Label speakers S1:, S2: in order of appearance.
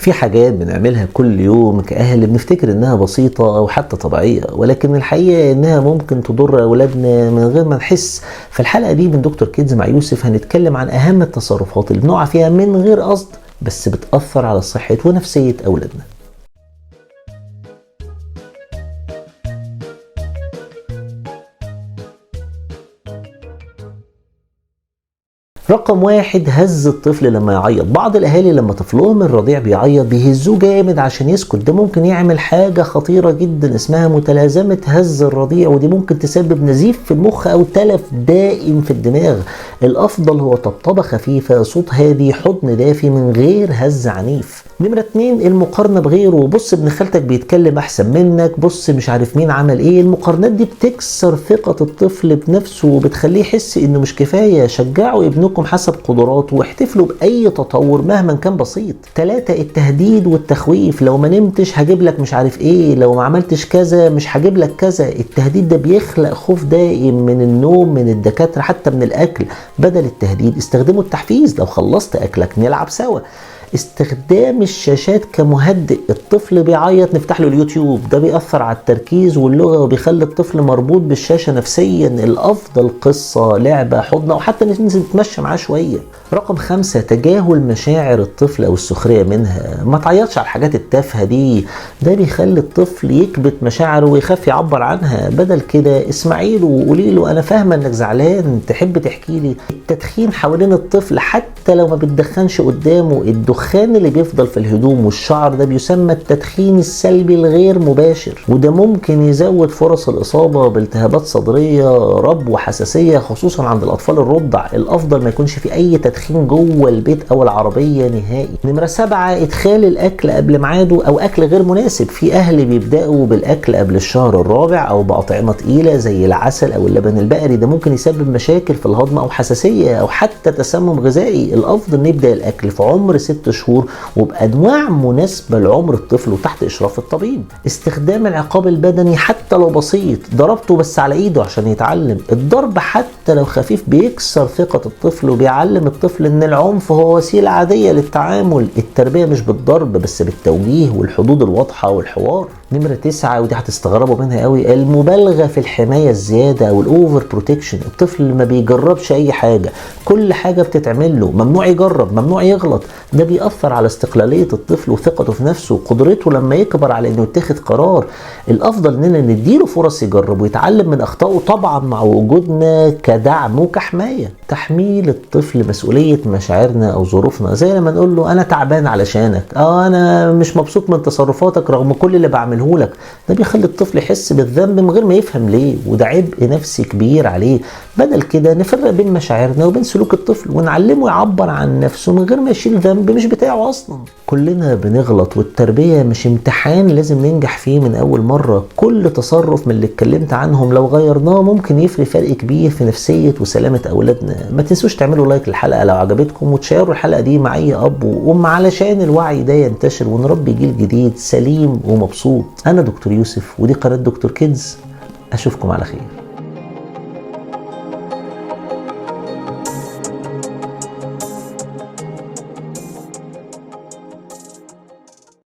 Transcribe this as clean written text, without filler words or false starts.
S1: في حاجات بنعملها كل يوم كأهل بنفتكر انها بسيطة او حتى طبيعية، ولكن الحقيقة انها ممكن تضر اولادنا من غير ما نحس. في الحلقة دي من دكتور كيدز مع يوسف هنتكلم عن اهم التصرفات اللي بنقع فيها من غير قصد بس بتأثر على صحة ونفسية اولادنا. رقم 1، هز الطفل لما يعيط. بعض الاهالي لما طفلهم الرضيع بيعيط بيهزوه جامد عشان يسكت. ده ممكن يعمل حاجة خطيرة جدا اسمها متلازمة هز الرضيع، ودي ممكن تسبب نزيف في المخ او تلف دائم في الدماغ. الافضل هو طبطبة خفيفة، صوت هادي، حضن دافي من غير هز عنيف. نمرة 2، المقارنة بغيره. بص ابن خالتك بيتكلم احسن منك، بص مش عارف مين عمل ايه. المقارنات دي بتكسر ثقة الطفل بنفسه وبتخليه يحس انه مش كفاية. شجعوا ابنكم حسب قدراته واحتفلوا باي تطور مهما كان بسيط. 3، التهديد والتخويف. لو ما نمتش هجيب لك مش عارف ايه، لو ما عملتش كذا مش هجيب لك كذا. التهديد ده بيخلق خوف دائم من النوم، من الدكاترة، حتى من الاكل. بدل التهديد استخدموا التحفيز. لو خلصت اكلك نلعب سوا. استخدام الشاشات كمهدئ. الطفل بيعيط نفتح له اليوتيوب، ده بيأثر على التركيز واللغة وبيخلي الطفل مربوط بالشاشة نفسيا. الأفضل قصة، لعبة، حضن، أو حتى ننزل نتمشى معاه شوية. رقم 5، تجاهل مشاعر الطفل أو السخرية منها. ما تعيطش على الحاجات التافهة دي، ده بيخلي الطفل يكبت مشاعره ويخاف يعبر عنها. بدل كده اسمعي له وقولي له أنا فاهمة إنك زعلان، تحب تحكي لي. التدخين حوالين الطفل حتى لو ما بتدخنش قدامه. الدخان اللي بيفضل في الهدوم والشعر ده بيسمى التدخين السلبي الغير مباشر، وده ممكن يزود فرص الإصابة بالتهابات صدرية، ربو وحساسية، خصوصا عند الأطفال الرضع. الأفضل ما يكونش في أي تدخين جوه البيت أو العربية نهائي. نمرة 7، إدخال الأكل قبل ميعاده أو أكل غير مناسب. في أهل بيبدأوا بالأكل قبل الشهر الرابع أو بأطعمة تقيلة زي العسل أو اللبن البقري. ده ممكن يسبب مشاكل في الهضم أو حساسية أو حتى تسمم غذائي. الأفضل نبدأ الأكل في عمر 6 شهور وبأنواع مناسبة لعمر الطفل وتحت إشراف الطبيب. استخدام العقاب البدني حتى لو بسيط، ضربته بس على إيده عشان يتعلم. الضرب حتى لو خفيف بيكسر ثقة الطفل وبيعلم الطفل إن العنف هو وسيلة عادية للتعامل. التربية مش بالضرب بس بالتوجيه والحدود الواضحة والحوار. نمرة 9، ودي هتستغربوا منها قوي، المبالغة في الحماية الزيادة او الاوفر بروتكشن. الطفل ما بيجربش اي حاجة، كل حاجة بتتعمل له، ممنوع يجرب، ممنوع يغلط. ده بيأثر على استقلالية الطفل وثقته في نفسه وقدرته لما يكبر على انه يتخذ قرار. الافضل اننا نديله فرص يجرب ويتعلم من اخطائه، طبعا مع وجودنا كدعم وكحماية. تحميل الطفل مسؤولية مشاعرنا او ظروفنا، زي لما نقول له انا تعبان علشانك، انا مش مبسوط من تصرفاتك رغم كل اللي بعمله لك. ده بيخلي الطفل يحس بالذنب من غير ما يفهم ليه، وده عبء نفسي كبير عليه. بدل كده نفرق بين مشاعرنا وبين سلوك الطفل ونعلمه يعبر عن نفسه من غير ما يشيل ذنب مش بتاعه اصلا. كلنا بنغلط، والتربية مش امتحان لازم ننجح فيه من اول مرة. كل تصرف من اللي اتكلمت عنهم لو غيرناه ممكن يفرق فرق كبير في نفسية وسلامة اولادنا. ما تنسوش تعملوا لايك للحلقة لو عجبتكم، وتشيروا الحلقة دي مع اي اب وام علشان الوعي ده ينتشر ونربي جيل جديد سليم ومبسوط. أنا دكتور يوسف ودي قناة دكتور كيدز. أشوفكم على خير.